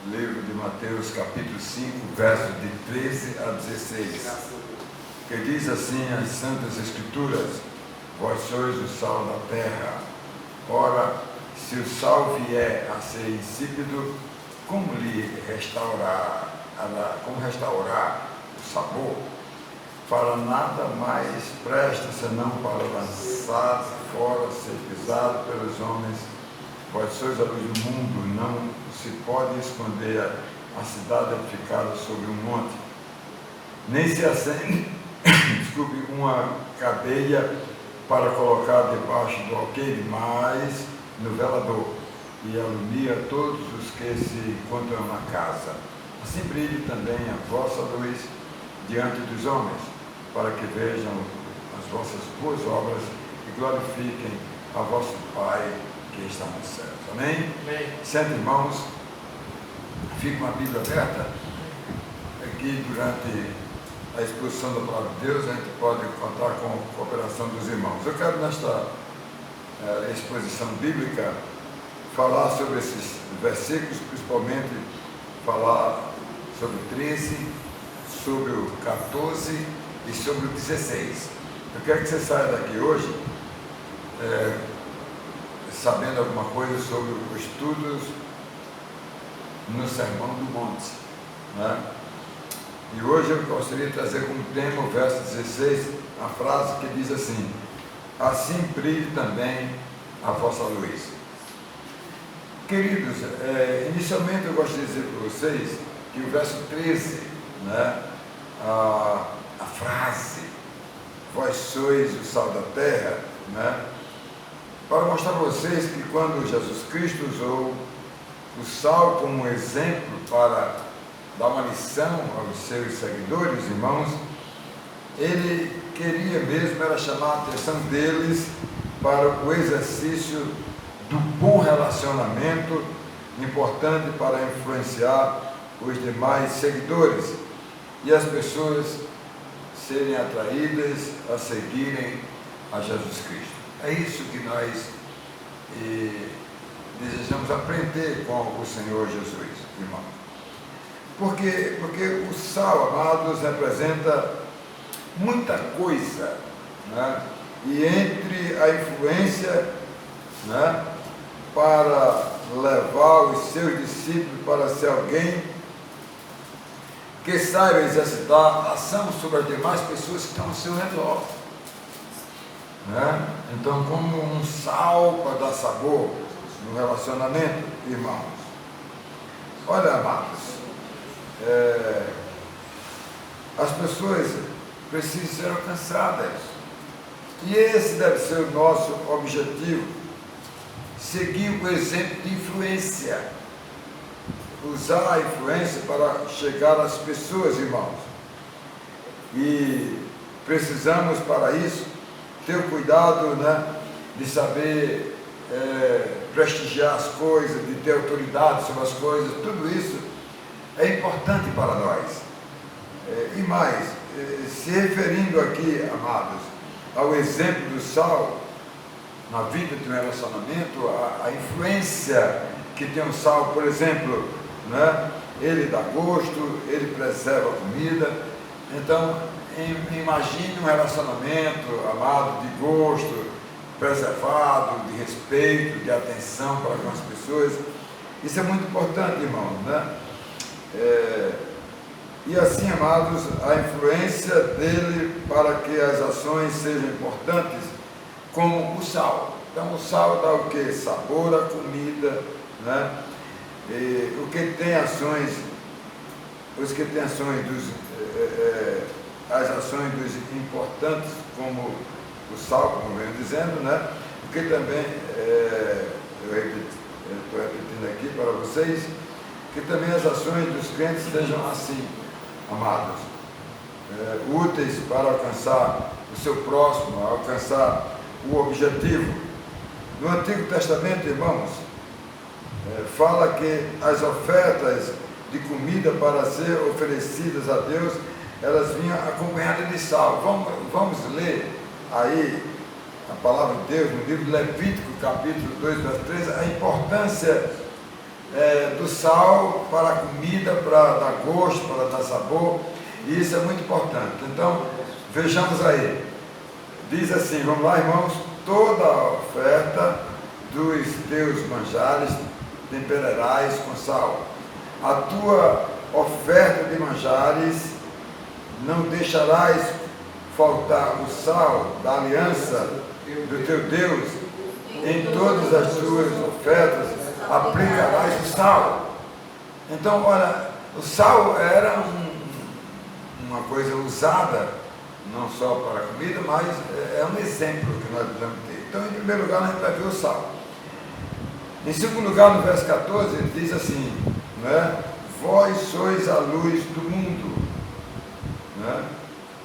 livro de Mateus, capítulo 5, versos de 13 a 16, que diz assim as Santas Escrituras: vós sois o sal da terra. Ora, se o sal vier a ser insípido, como restaurar o sabor? Para nada mais presta senão para lançar fora, ser pisado pelos homens. Vós sois a luz do mundo, não se pode esconder a cidade edificada sobre um monte, nem se acende uma cadeia para colocar debaixo do alqueire, mas no velador, e alumia todos os que se encontram na casa. Assim brilhe também a vossa luz diante dos homens, para que vejam as vossas boas obras e glorifiquem a vosso Pai que está nos céus. Amém? Amém. Sente, irmãos, fica uma Bíblia aberta. Aqui, durante a exposição da Palavra de Deus, a gente pode contar com a cooperação dos irmãos. Eu quero, nesta exposição bíblica, falar sobre esses versículos, principalmente falar sobre o 13, sobre o 14 e sobre o 16. Eu quero que você saia daqui hoje sabendo alguma coisa sobre os estudos no Sermão do Monte, né? E hoje eu gostaria de trazer como tema o verso 16, a frase que diz assim: assim brilhe também a vossa luz. Queridos, inicialmente eu gostaria de dizer para vocês que o verso 13, né, a frase, vós sois o sal da terra, né, para mostrar para vocês que quando Jesus Cristo usou o sal como exemplo para dar uma lição aos seus seguidores, irmãos, ele queria mesmo era chamar a atenção deles para o exercício do bom relacionamento, importante para influenciar os demais seguidores e as pessoas serem atraídas a seguirem a Jesus Cristo. É isso que nós desejamos aprender com o Senhor Jesus, irmão. Porque o sal, amados, representa muita coisa, né? E entre a influência, né, para levar os seus discípulos para ser alguém que saiba exercitar ação sobre as demais pessoas que estão ao seu redor, né? Então, como um sal para dar sabor no relacionamento, irmãos. Olha, amados, as pessoas precisam ser alcançadas, e esse deve ser o nosso objetivo: seguir o exemplo de influência, usar a influência para chegar às pessoas, irmãos. E precisamos, para isso, ter o cuidado, né, de saber prestigiar as coisas, de ter autoridade sobre as coisas. Tudo isso é importante para nós. E mais, se referindo aqui, amados, ao exemplo do sal na vida de um relacionamento, a influência que tem o sal, por exemplo, né, ele dá gosto, ele preserva a comida. Então, imagine um relacionamento, amado, de gosto, preservado, de respeito, de atenção para com as pessoas. Isso é muito importante, irmãos, né? E assim, amados, a influência dele para que as ações sejam importantes, como o sal. Então, o sal dá o que? Sabor à comida, né? E o que tem ações, os que têm ações as ações dos importantes, como o sal, como venho dizendo, né? Porque também, eu estou repetindo aqui para vocês, que também as ações dos crentes sejam assim, amados, úteis para alcançar o seu próximo, alcançar o objetivo. No Antigo Testamento, irmãos, fala que as ofertas de comida para ser oferecidas a Deus, elas vinham acompanhadas de sal. Vamos ler aí a palavra de Deus no livro de Levítico, capítulo 2, verso 13, a importância do sal para a comida, para dar gosto, para dar sabor, e isso é muito importante. Então, vejamos aí, diz assim, vamos lá, irmãos, toda a oferta dos teus manjares temperarás com sal. A tua oferta de manjares não deixarás faltar o sal da aliança do teu Deus. Em todas as tuas ofertas aplicarás o sal. Então, olha, o sal era uma coisa usada não só para a comida, mas é um exemplo que nós precisamos ter. Então, em primeiro lugar, a gente vai ver o sal. Em segundo lugar, no verso 14, ele diz assim, né? Vós sois a luz do mundo. Né?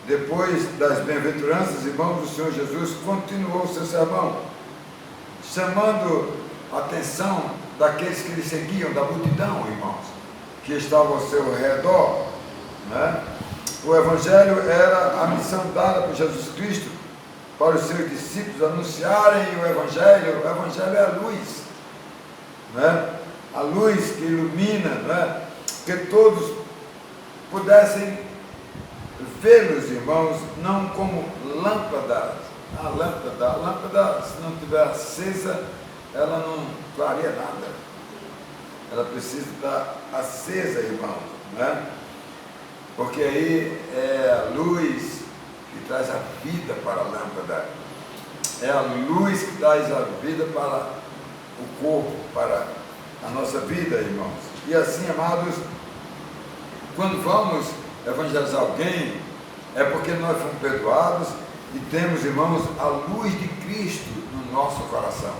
Depois das bem-aventuranças, irmãos, o Senhor Jesus continuou o seu sermão, chamando a atenção daqueles que lhe seguiam, da multidão, irmãos, que estavam ao seu redor. Né? O Evangelho era a missão dada por Jesus Cristo para os seus discípulos anunciarem o Evangelho. O Evangelho é a luz, né? A luz que ilumina, né? Que todos pudessem vê-los, irmãos, não como lâmpadas. A lâmpada, se não estiver acesa, ela não clareia nada. Ela precisa estar acesa, irmãos, né? Porque aí é a luz que traz a vida para a lâmpada. É a luz que traz a vida para o corpo, para a nossa vida, irmãos. E assim, amados, quando vamos evangelizar alguém, é porque nós fomos perdoados e temos, irmãos, a luz de Cristo no nosso coração,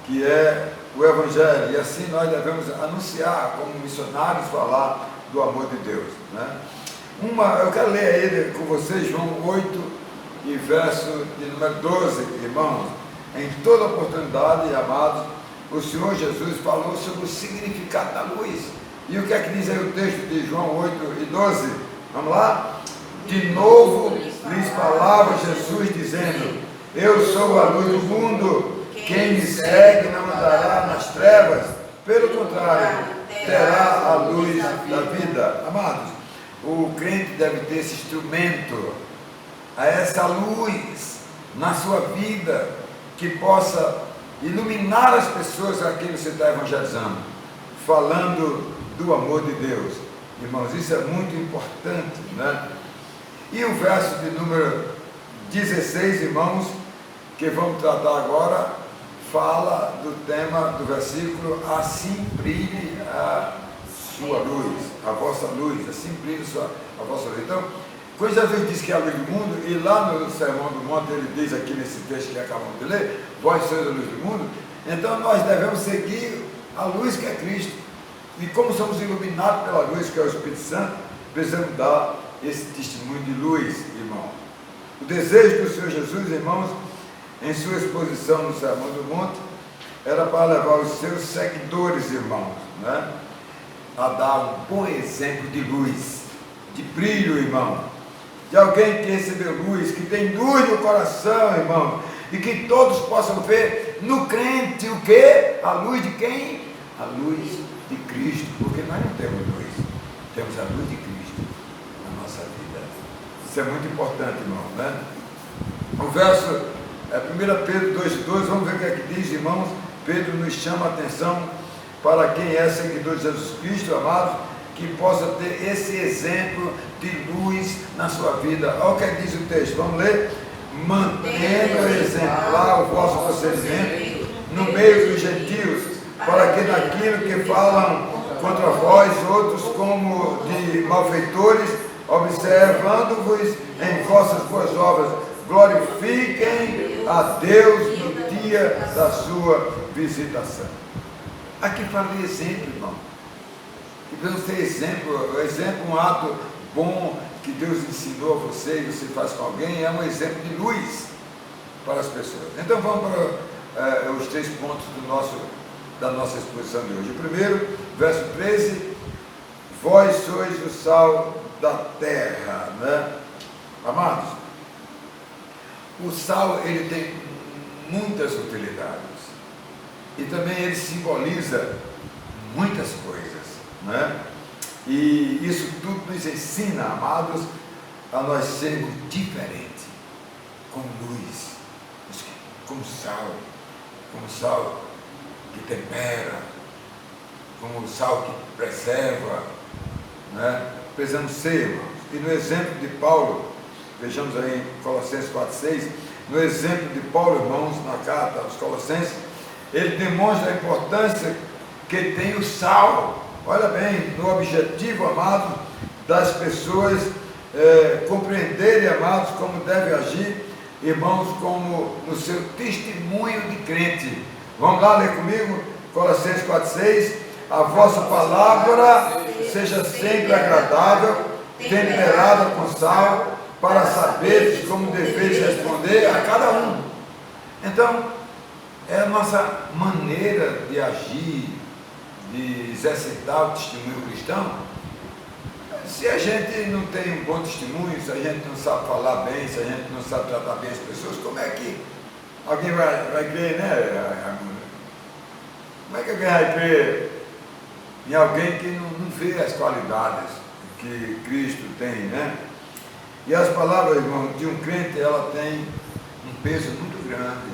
que é o Evangelho, e assim nós devemos anunciar, como missionários, falar do amor de Deus, né? Eu quero ler aí com vocês João 8 e verso de número 12, irmãos. Em toda oportunidade, amados, o Senhor Jesus falou sobre o significado da luz. E o que é que diz aí o texto de João 8 e 12? Vamos lá? De novo lhes falava Jesus dizendo, eu sou a luz do mundo, quem me segue não andará nas trevas, pelo contrário, terá a luz da vida. Amados, o crente deve ter esse instrumento, essa luz na sua vida, que possa iluminar as pessoas a quem você está evangelizando, falando do amor de Deus. Irmãos, isso é muito importante, né? E o verso de número 16, irmãos, que vamos tratar agora, fala do tema do versículo, assim brilhe a sua luz, a vossa luz, assim brilhe a vossa luz. Então, quando Jesus diz que é a luz do mundo, e lá no Sermão do Monte ele diz aqui nesse texto que acabamos de ler, vós sois a luz do mundo, então nós devemos seguir a luz que é Cristo. E como somos iluminados pela luz que é o Espírito Santo, precisamos dar esse testemunho de luz, irmão. O desejo do Senhor Jesus, irmãos, em sua exposição no Sermão do Monte, era para levar os seus seguidores, irmãos, né, a dar um bom exemplo de luz, de brilho, irmão, de alguém que recebeu luz, que tem luz no coração, irmão, e que todos possam ver no crente o quê? A luz de quem? A luz de Cristo, porque nós não temos luz, temos a luz de Cristo na nossa vida. Isso é muito importante, irmão, né? O verso 1 Pedro 2,12, vamos ver o que é que diz, irmãos. Pedro nos chama a atenção para quem é seguidor de Jesus Cristo, amados, que possa ter esse exemplo de luz na sua vida. Olha o que é que diz o texto, vamos ler? Mantendo exemplar o vosso procedimento no meio dos gentios, para que naquilo que falam contra vós, outros como de malfeitores, observando-vos em vossas boas obras, glorifiquem a Deus no dia da sua visitação. Aqui fala de exemplo, irmão. E devemos ter exemplo, um ato bom que Deus ensinou a você e você faz com alguém, é um exemplo de luz para as pessoas. Então vamos para os 3 pontos da nossa exposição de hoje. O primeiro, verso 13, vós sois o sal da terra, né? Amados, o sal, ele tem muitas utilidades, e também ele simboliza muitas coisas, né? E isso tudo nos ensina, amados, a nós sermos diferentes, como luz, como sal que tempera, como sal que preserva, né? Precisamos ser, irmãos. E no exemplo de Paulo, vejamos aí em Colossenses 4,6, no exemplo de Paulo, irmãos, na carta aos Colossenses, ele demonstra a importância que tem o sal. Olha bem, no objetivo, amado, das pessoas compreenderem, amados, como deve agir, irmãos, como no seu testemunho de crente. Vamos lá ler comigo, Colossenses 4,6. A vossa palavra seja sempre agradável, temperada com sal, para saberes como deveis responder a cada um. Então, é a nossa maneira de agir, de exercitar o testemunho cristão. Se a gente não tem um bom testemunho, se a gente não sabe falar bem, se a gente não sabe tratar bem as pessoas, como é que alguém vai crer, né, Raimundo? Como é que alguém vai crer em alguém que não vê as qualidades que Cristo tem, né? E as palavras, irmão, de um crente, ela tem um peso muito grande,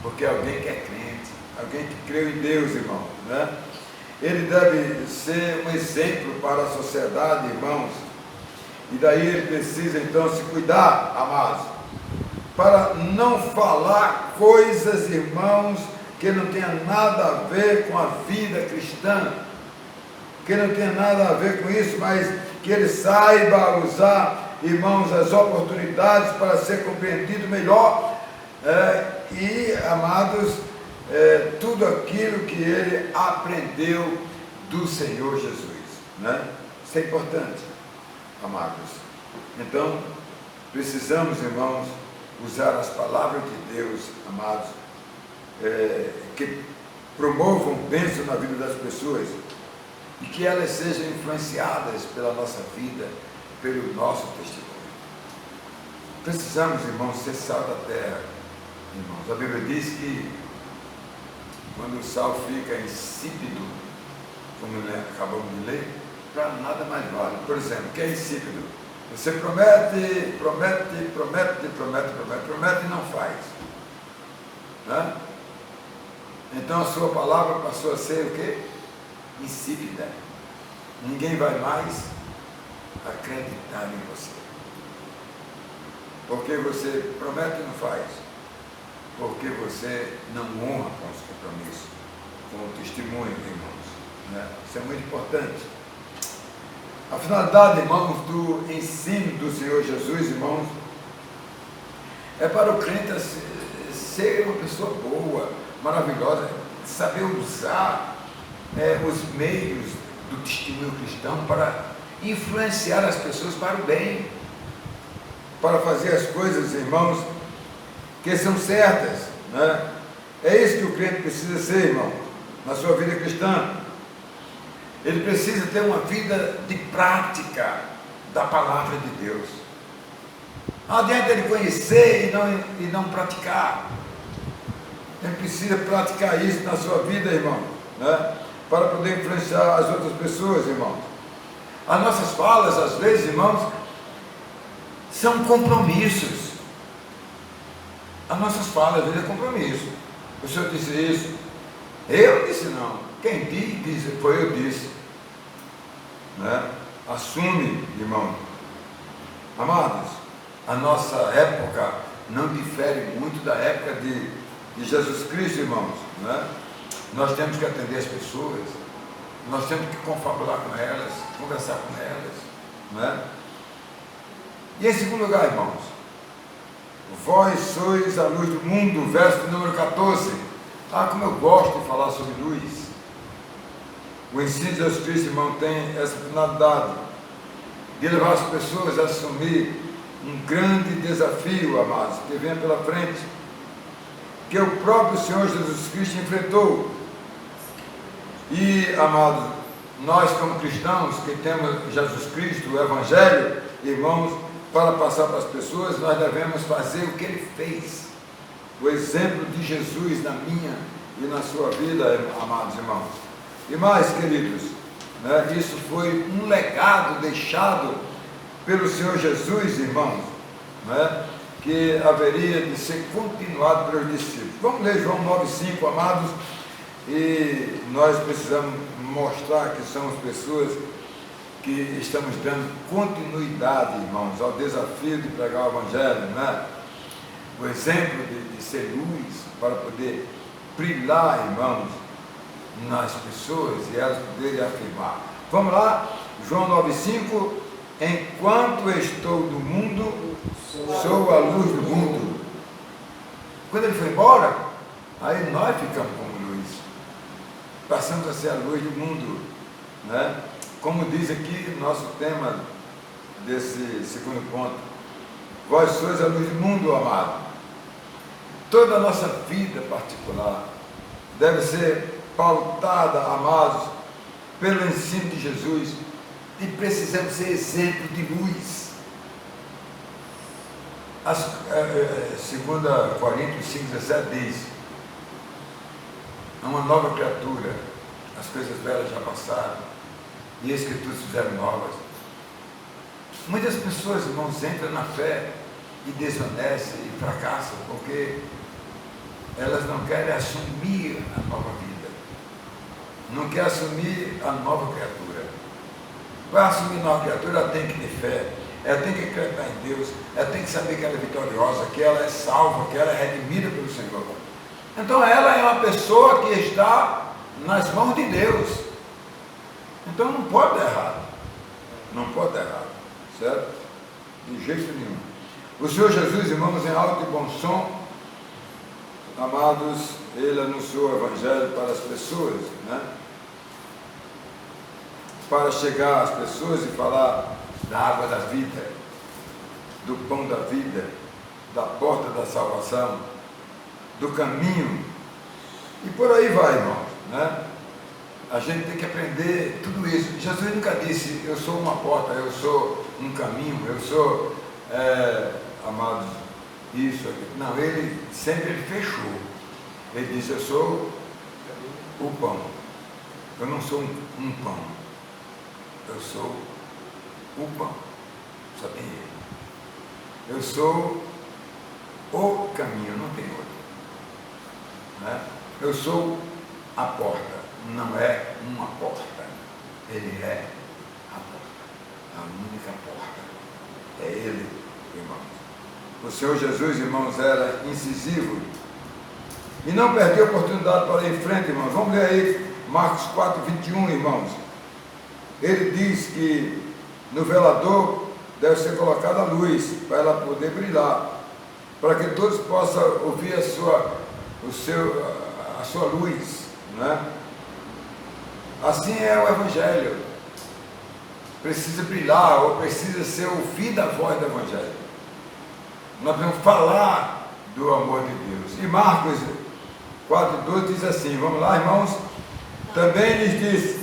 porque é alguém que é crente, alguém que creu em Deus, irmão, né? Ele deve ser um exemplo para a sociedade, irmãos, e daí ele precisa então se cuidar, amados, para não falar coisas, irmãos, que não tenha nada a ver com a vida cristã, que não tenha nada a ver com isso, mas que ele saiba usar, irmãos, as oportunidades para ser compreendido melhor, e, amados, tudo aquilo que ele aprendeu do Senhor Jesus, né? Isso é importante, amados. Então, precisamos, irmãos, usar as palavras de Deus, amados, que promovam bênção na vida das pessoas e que elas sejam influenciadas pela nossa vida, pelo nosso testemunho. Precisamos, irmãos, ser sal da terra, irmãos. A Bíblia diz que quando o sal fica insípido, como acabamos de ler, para nada mais vale. Por exemplo, o que é insípido? Você promete e não faz, né? Então a sua palavra passou a ser o quê? Insípida. Ninguém vai mais acreditar em você, porque você promete e não faz, porque você não honra com os compromissos, com o testemunho, irmãos, né? Isso é muito importante. A finalidade, irmãos, do ensino do Senhor Jesus, irmãos, é para o crente ser uma pessoa boa, maravilhosa, saber usar os meios do testemunho cristão para influenciar as pessoas para o bem, para fazer as coisas, irmãos, que são certas, né? É isso que o crente precisa ser, irmão, na sua vida cristã. Ele precisa ter uma vida de prática da palavra de Deus. Não adianta ele conhecer e não praticar. Ele precisa praticar isso na sua vida, irmão, né? Para poder influenciar as outras pessoas, irmãos. As nossas falas, às vezes, irmãos, são compromissos. As nossas falas, às vezes, é compromisso. O Senhor disse isso. Eu disse não. Quem disse, foi eu disse, né? Assume, irmão. Amados, a nossa época não difere muito da época de Jesus Cristo, irmãos, né? Nós temos que atender as pessoas, nós temos que confabular com elas, conversar com elas, né? E em segundo lugar, irmãos, vós sois a luz do mundo, verso número 14. Como eu gosto de falar sobre luz. O ensino de Jesus Cristo, irmão, tem essa finalidade de levar as pessoas a assumir um grande desafio, amados, que vem pela frente, que o próprio Senhor Jesus Cristo enfrentou. E, amados, nós como cristãos que temos Jesus Cristo, o Evangelho, irmãos, para passar para as pessoas, nós devemos fazer o que Ele fez. O exemplo de Jesus na minha e na sua vida, amados irmãos. E mais, queridos, né, isso foi um legado deixado pelo Senhor Jesus, irmãos, né, que haveria de ser continuado pelos discípulos. Vamos ler João 9,5, amados, e nós precisamos mostrar que somos pessoas que estamos dando continuidade, irmãos, ao desafio de pregar o Evangelho, né? O exemplo de ser luz para poder brilhar, irmãos, nas pessoas e elas poderem afirmar. Vamos lá, João 9,5, enquanto estou no mundo, sou a luz do mundo. Quando ele foi embora, aí nós ficamos como luz, passamos a ser a luz do mundo, né? Como diz aqui nosso tema desse segundo ponto, vós sois a luz do mundo, amado. Toda a nossa vida particular deve ser pautada, amados, pelo ensino de Jesus, e precisamos ser exemplo de luz. 2 Coríntios 5,17 diz: é uma nova criatura, as coisas velhas já passaram, e eis que tudo se fizeram novas. Muitas pessoas, irmãos, entram na fé e desonecem e fracassam, porque elas não querem assumir a nova vida, não querem assumir a nova criatura. Para assumir a nova criatura, ela tem que ter fé, ela tem que acreditar em Deus, ela tem que saber que ela é vitoriosa, que ela é salva, que ela é redimida pelo Senhor. Então ela é uma pessoa que está nas mãos de Deus. Então não pode dar errado, não pode dar errado, certo? De jeito nenhum. O Senhor Jesus, irmãos, em alto e bom som, amados, ele anunciou o Evangelho para as pessoas, né? Para chegar às pessoas e falar da água da vida, do pão da vida, da porta da salvação, do caminho, e por aí vai, irmãos, né? A gente tem que aprender tudo isso. Jesus nunca disse, eu sou uma porta, eu sou um caminho, eu sou, amados, isso aqui. Não, ele sempre fechou. Ele disse, eu sou o pão. Eu não sou um pão. Eu sou o pão. Só tem ele. Eu sou o caminho, não tem outro. Né? Eu sou a porta. Não é uma porta, ele é a porta, a única porta, é ele, irmãos. O Senhor Jesus, irmãos, era incisivo e não perdeu a oportunidade para ir em frente, irmãos. Vamos ler aí Marcos 4:21, irmãos. Ele diz que no velador deve ser colocada a luz para ela poder brilhar, para que todos possam ouvir a sua luz, né? Assim é o Evangelho, precisa brilhar, ou precisa ser ouvida a voz do Evangelho. Nós vamos falar do amor de Deus. E Marcos 4:12 diz assim, vamos lá, irmãos, também lhes disse,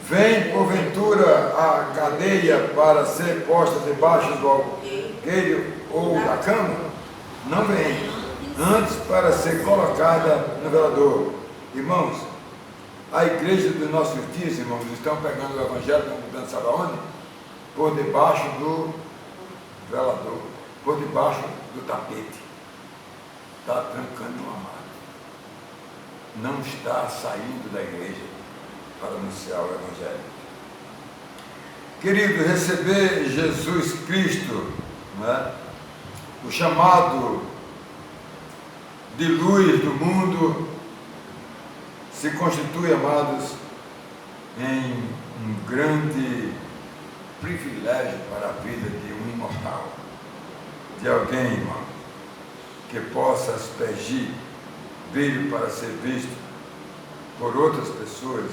vem porventura a cadeia para ser posta debaixo do alqueire ou da cama? Não vem, antes para ser colocada no velador. Irmãos, a igreja dos nossos dias, irmãos, estão pegando o Evangelho, estão mudando, sabe aonde? Por debaixo do velador, por debaixo do tapete. Está trancando o amado. Não está saindo da igreja para anunciar o Evangelho. Querido, receber Jesus Cristo, né? O chamado de luz do mundo, se constitui, amados, em um grande privilégio para a vida de um imortal, de alguém, irmão, que possa aspergir brilho para ser visto por outras pessoas,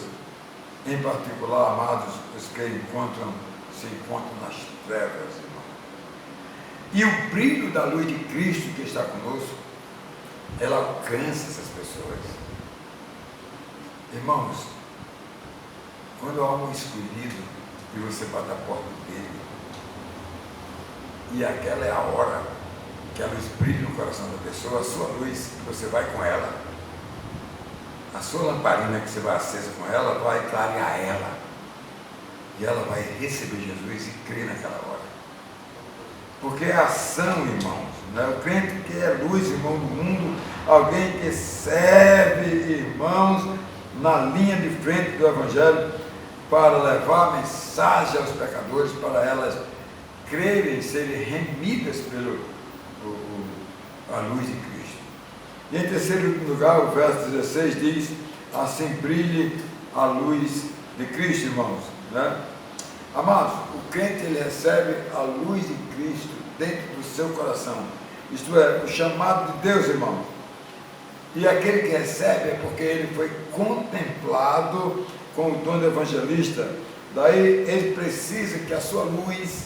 em particular, amados, os que se encontram nas trevas, irmão. E o brilho da luz de Cristo que está conosco, ela alcança essas pessoas. Irmãos, quando há um escolhido e você bate a porta dele, e aquela é a hora que a luz brilha no coração da pessoa, a sua luz, você vai com ela. a sua lamparina que você vai acesa com ela, vai clarear ela. E ela vai receber Jesus e crer naquela hora. Porque é ação, irmãos. Né? O crente que é luz, irmão do mundo, alguém que serve, irmãos, na linha de frente do Evangelho, para levar a mensagem aos pecadores, para elas crerem, serem remidas pela luz de Cristo. E em terceiro lugar, o verso 16 diz: assim brilhe a luz de Cristo, irmãos. Né? Amados, o crente ele recebe a luz de Cristo dentro do seu coração, isto é, o chamado de Deus, irmãos. E aquele que recebe é porque ele foi contemplado com o dom do evangelista. Daí ele precisa que a sua luz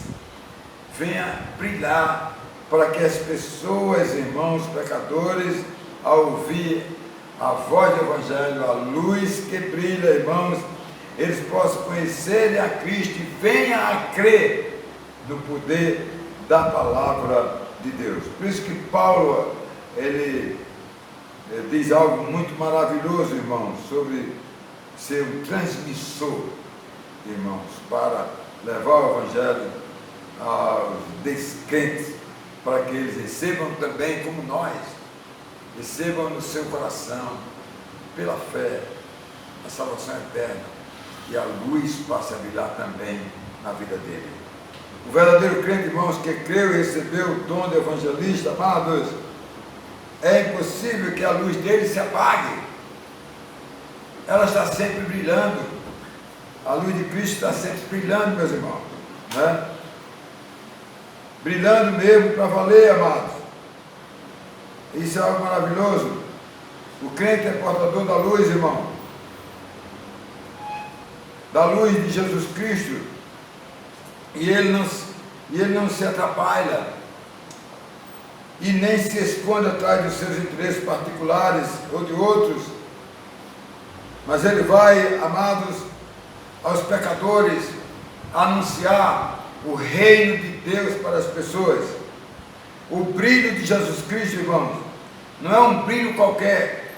venha brilhar, para que as pessoas, irmãos pecadores, ao ouvir a voz do evangelho, a luz que brilha, irmãos, eles possam conhecer a Cristo e venham a crer no poder da palavra de Deus. Por isso que Paulo, ele diz algo muito maravilhoso, irmãos, sobre ser um transmissor, irmãos, para levar o evangelho aos descrentes, para que eles recebam também, como nós, recebam no seu coração, pela fé, a salvação eterna, e a luz passe a brilhar também na vida dele. O verdadeiro crente, irmãos, que creu e recebeu o dom do evangelista, amados, é impossível que a luz dele se apague. Ela está sempre brilhando. A luz de Cristo está sempre brilhando, meus irmãos, né? Brilhando mesmo para valer, amados. Isso é algo maravilhoso. O crente é portador da luz, irmão, da luz de Jesus Cristo, e ele não se atrapalha e nem se esconde atrás dos seus interesses particulares ou de outros, mas ele vai, amados, aos pecadores anunciar o reino de Deus para as pessoas. O brilho de Jesus Cristo, irmãos, não é um brilho qualquer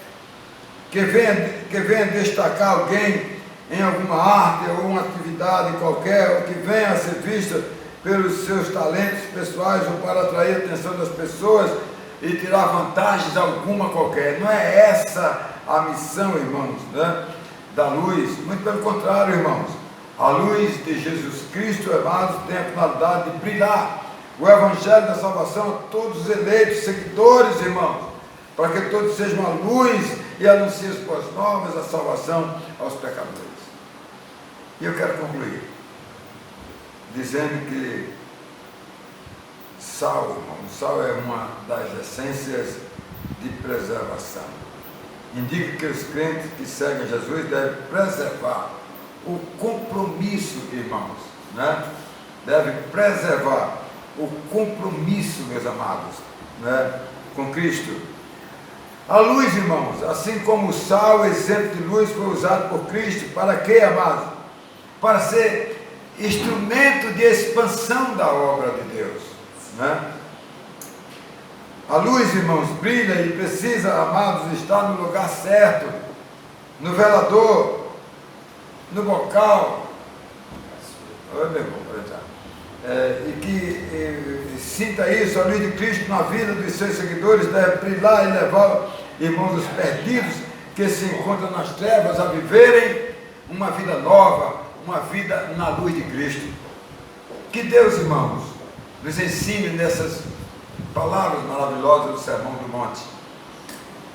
que venha destacar alguém em alguma arte ou uma atividade qualquer, ou que venha a ser vista pelos seus talentos pessoais ou para atrair a atenção das pessoas e tirar vantagens alguma qualquer. Não é essa a missão, irmãos, né, da luz. Muito pelo contrário, irmãos. A luz de Jesus Cristo, amados, tem a finalidade de brilhar o evangelho da salvação a todos os eleitos, seguidores, irmãos, para que todos sejam a luz e anunciem as boas novas, a salvação aos pecadores. E eu quero concluir dizendo que sal, irmão, sal é uma das essências de preservação. Indica que os crentes que seguem Jesus devem preservar o compromisso, irmãos, né? Devem preservar o compromisso, meus amados, né, com Cristo. A luz, irmãos, assim como o sal, o exemplo de luz, foi usado por Cristo, para quê, amados? Para ser instrumento de expansão da obra de Deus, né? A luz, irmãos, brilha e precisa, amados, estar no lugar certo, no velador, no bocal, e que sinta isso, a luz de Cristo na vida dos seus seguidores deve brilhar e levar, irmãos, os perdidos que se encontram nas trevas a viverem uma vida nova, uma vida na luz de Cristo. Que Deus, irmãos, nos ensine nessas palavras maravilosas do Sermão do Monte.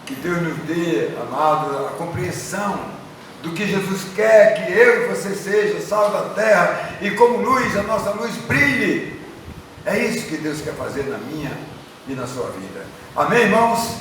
Que Deus nos dê, amado, a compreensão do que Jesus quer que eu e você seja sal da terra, e como luz, a nossa luz brilhe. É isso que Deus quer fazer na minha e na sua vida. Amém, irmãos?